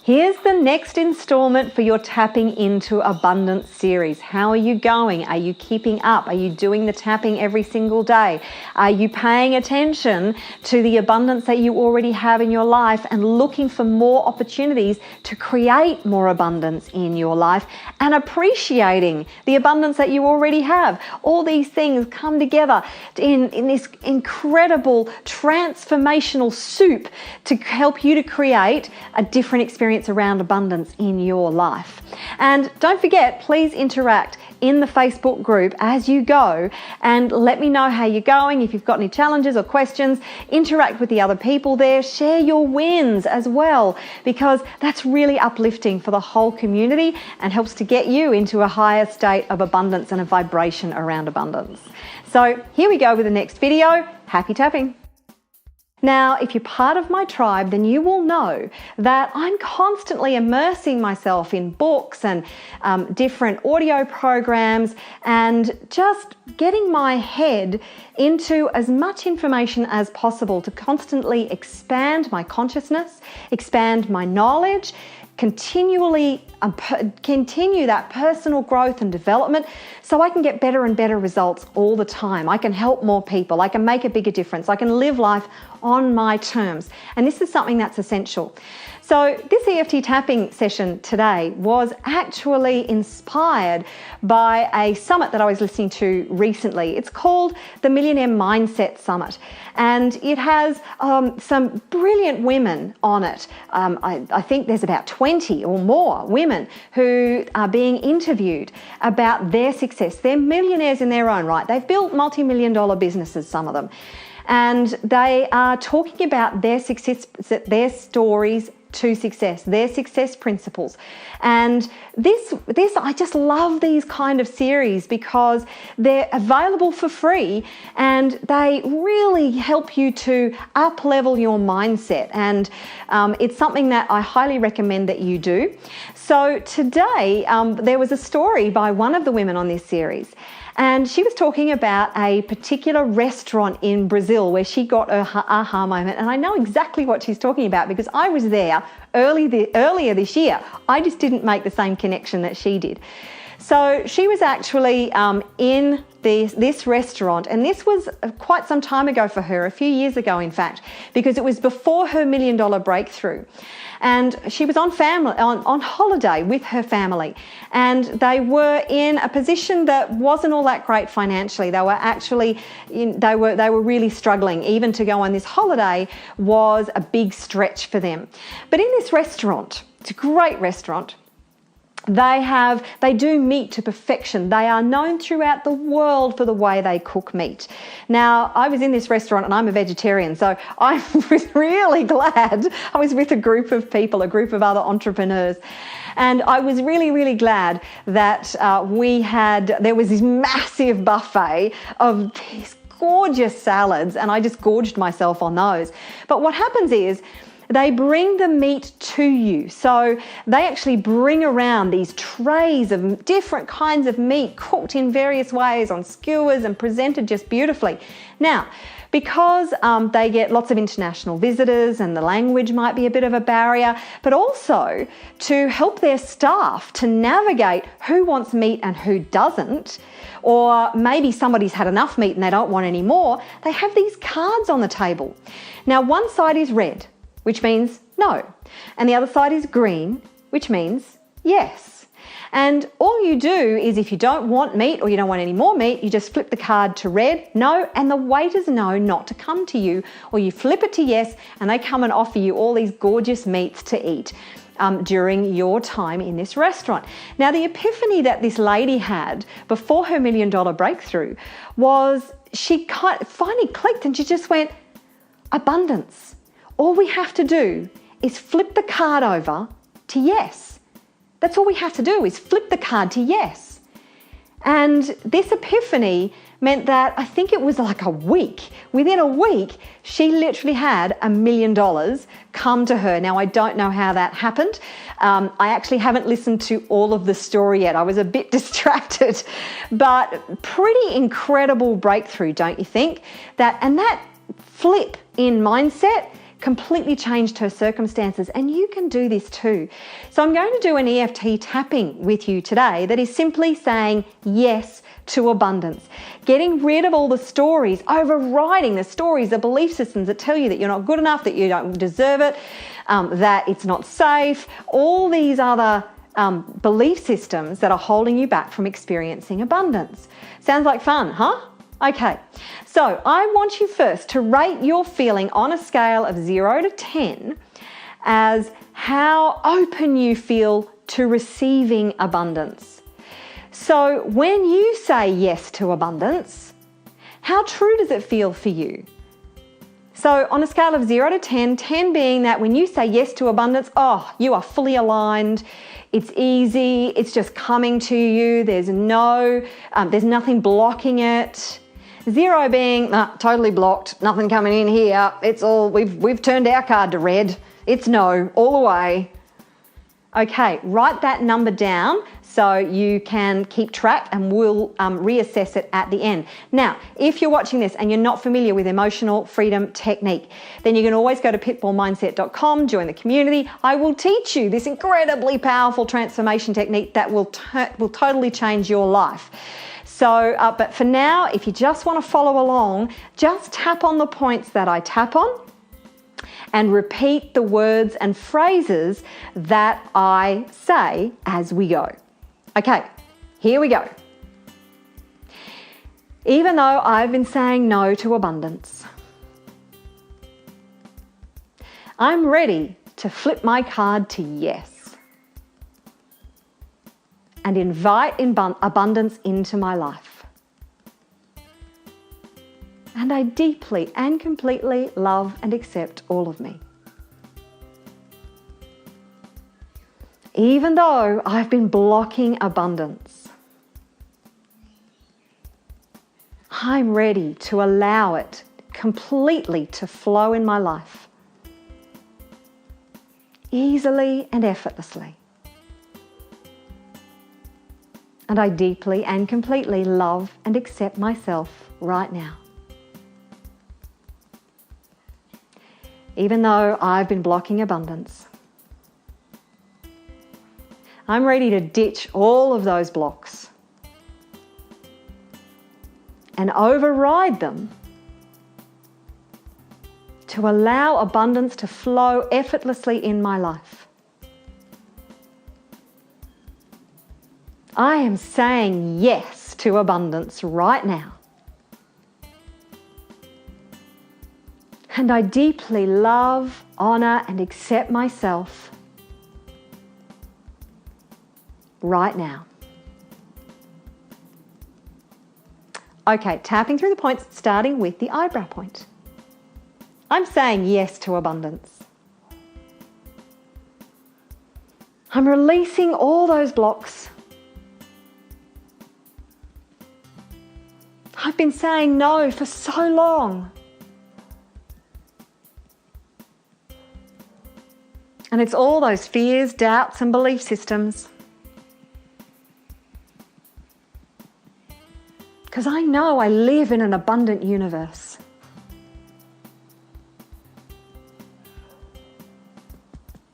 Here's the next installment for your Tapping into Abundance series. How are you going? Are you keeping up? Are you doing the tapping every single day? Are you paying attention to the abundance that you already have in your life and looking for more opportunities to create more abundance in your life and appreciating the abundance that you already have? All these things come together in this incredible transformational soup to help you to create a different experience around abundance in your life. And don't forget, please interact in the Facebook group as you go and let me know how you're going. If you've got any challenges or questions, interact with the other people there, share your wins as well, because that's really uplifting for the whole community and helps to get you into a higher state of abundance and a vibration around abundance. So here we go with the next video. Happy tapping. Now, if you're part of my tribe, then you will know that I'm constantly immersing myself in books and different audio programs and just getting my head into as much information as possible to constantly expand my consciousness, expand my knowledge, continue that personal growth and development so I can get better and better results all the time. I can help more people. I can make a bigger difference. I can live life on my terms. And this is something that's essential. So this EFT tapping session today was actually inspired by a summit that I was listening to recently. It's called the Millionaire Mindset Summit, and it has some brilliant women on it. I think there's about 20 or more women who are being interviewed about their success. They're millionaires in their own right. They've built multi-million-dollar businesses, some of them. And they are talking about their success, their stories to success, their success principles. And this I just love these kind of series because they're available for free and they really help you to up-level your mindset. And it's something that I highly recommend that you do. So today, there was a story by one of the women on this series. And she was talking about a particular restaurant in Brazil where she got a aha moment. And I know exactly what she's talking about because I was there earlier this year. I just didn't make the same connection that she did. So she was actually in this restaurant, and this was quite some time ago for her, a few years ago in fact, because it was before her $1 million breakthrough. And she was on holiday with her family, and they were in a position that wasn't all that great financially. They were actually, they were really struggling. Even to go on this holiday was a big stretch for them. But in this restaurant, it's a great restaurant, they do meat to perfection. They are known throughout the world for the way they cook meat. Now, I was in this restaurant and I'm a vegetarian, so I was really glad. I was with a group of people, a group of other entrepreneurs. And I was really, really glad that there was this massive buffet of these gorgeous salads, and I just gorged myself on those. But what happens is, they bring the meat to you. So they actually bring around these trays of different kinds of meat cooked in various ways on skewers and presented just beautifully. Now, because they get lots of international visitors and the language might be a bit of a barrier, but also to help their staff to navigate who wants meat and who doesn't, or maybe somebody's had enough meat and they don't want any more, they have these cards on the table. Now, one side is red, which means no. And the other side is green, which means yes. And all you do is, if you don't want meat or you don't want any more meat, you just flip the card to red, no, and the waiters know not to come to you, or you flip it to yes, and they come and offer you all these gorgeous meats to eat during your time in this restaurant. Now, the epiphany that this lady had before her $1 million breakthrough was she finally clicked and she just went, abundance. All we have to do is flip the card over to yes. That's all we have to do, is flip the card to yes. And this epiphany meant that I think it was like a week. Within a week, she literally had $1 million come to her. Now, I don't know how that happened. I actually haven't listened to all of the story yet. I was a bit distracted, but pretty incredible breakthrough, don't you think? And that flip in mindset completely changed her circumstances, and you can do this too. So I'm going to do an EFT tapping with you today that is simply saying yes to abundance, getting rid of all the stories, overriding the stories, the belief systems that tell you that you're not good enough, that you don't deserve it, that it's not safe, all these other belief systems that are holding you back from experiencing abundance. Sounds like fun, huh? Okay, so I want you first to rate your feeling on a scale of 0 to 10 as how open you feel to receiving abundance. So when you say yes to abundance, how true does it feel for you? So on a scale of 0 to 10, 10 being that when you say yes to abundance, oh, you are fully aligned, it's easy, it's just coming to you, there's nothing blocking it. 0 being totally blocked, nothing coming in here, it's all, we've turned our card to red, it's no, all the way. Okay, write that number down so you can keep track, and we'll reassess it at the end. Now, if you're watching this and you're not familiar with emotional freedom technique, then you can always go to pitbullmindset.com, join the community. I will teach you this incredibly powerful transformation technique that will totally change your life. So, but for now, if you just want to follow along, just tap on the points that I tap on and repeat the words and phrases that I say as we go. Okay, here we go. Even though I've been saying no to abundance, I'm ready to flip my card to yes and invite abundance into my life. And I deeply and completely love and accept all of me. Even though I've been blocking abundance, I'm ready to allow it completely to flow in my life, easily and effortlessly. And I deeply and completely love and accept myself right now. Even though I've been blocking abundance, I'm ready to ditch all of those blocks and override them to allow abundance to flow effortlessly in my life. I am saying yes to abundance right now. And I deeply love, honor, and accept myself right now. Okay, tapping through the points, starting with the eyebrow point. I'm saying yes to abundance. I'm releasing all those blocks. I've been saying no for so long. And it's all those fears, doubts, and belief systems. Because I know I live in an abundant universe.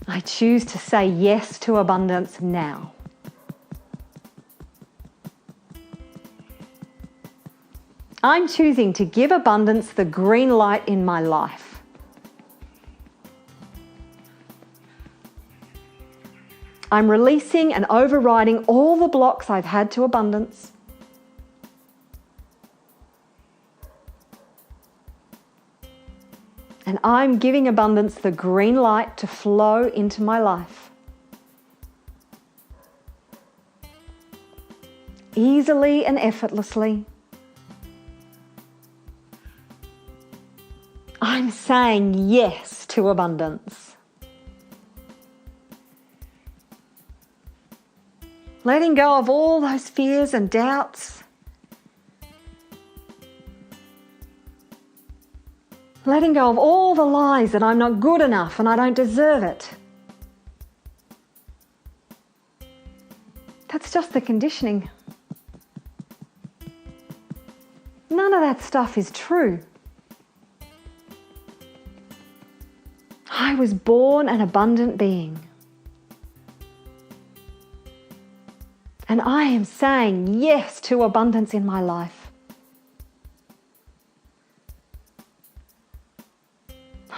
I choose to say yes to abundance now. I'm choosing to give abundance the green light in my life. I'm releasing and overriding all the blocks I've had to abundance. And I'm giving abundance the green light to flow into my life. Easily and effortlessly. I'm saying yes to abundance. Letting go of all those fears and doubts. Letting go of all the lies that I'm not good enough and I don't deserve it. That's just the conditioning. None of that stuff is true. I was born an abundant being. And I am saying yes to abundance in my life.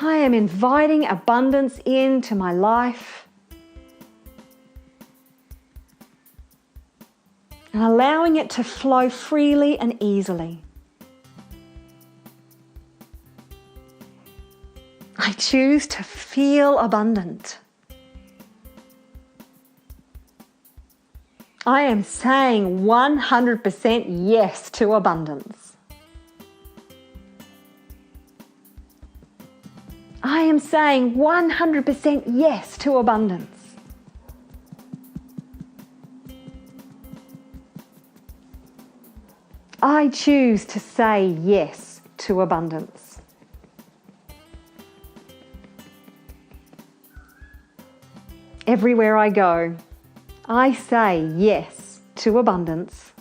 I am inviting abundance into my life and allowing it to flow freely and easily. I choose to feel abundant. I am saying 100% yes to abundance. I am saying 100% yes to abundance. I choose to say yes to abundance. Everywhere I go, I say yes to abundance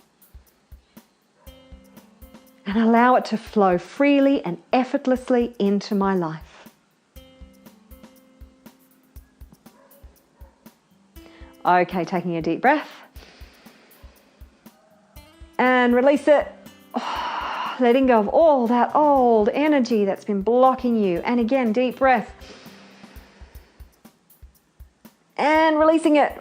and allow it to flow freely and effortlessly into my life. Okay, taking a deep breath and release it. Letting go of all that old energy that's been blocking you. And again, deep breath. And releasing it.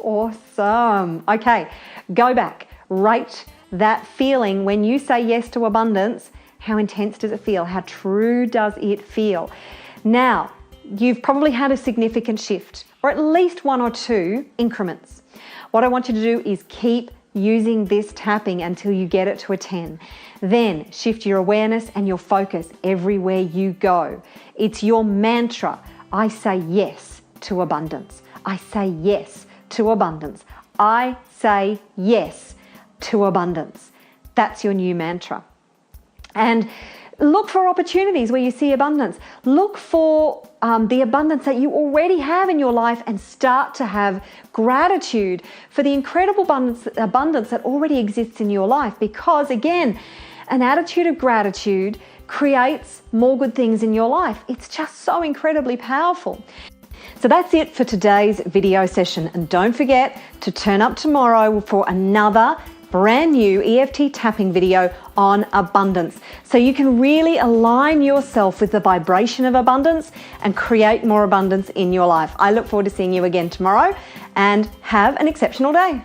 Awesome. Okay, go back. Rate that feeling when you say yes to abundance. How intense does it feel? How true does it feel? Now, you've probably had a significant shift, or at least one or two increments. What I want you to do is keep using this tapping until you get it to a 10. Then shift your awareness and your focus everywhere you go. It's your mantra. I say yes to abundance. I say yes to abundance. I say yes to abundance. That's your new mantra. And look for opportunities where you see abundance. Look for the abundance that you already have in your life and start to have gratitude for the incredible abundance that already exists in your life. Because again, an attitude of gratitude creates more good things in your life. It's just so incredibly powerful. So that's it for today's video session. And don't forget to turn up tomorrow for another brand new EFT tapping video on abundance, so you can really align yourself with the vibration of abundance and create more abundance in your life. I look forward to seeing you again tomorrow, and have an exceptional day.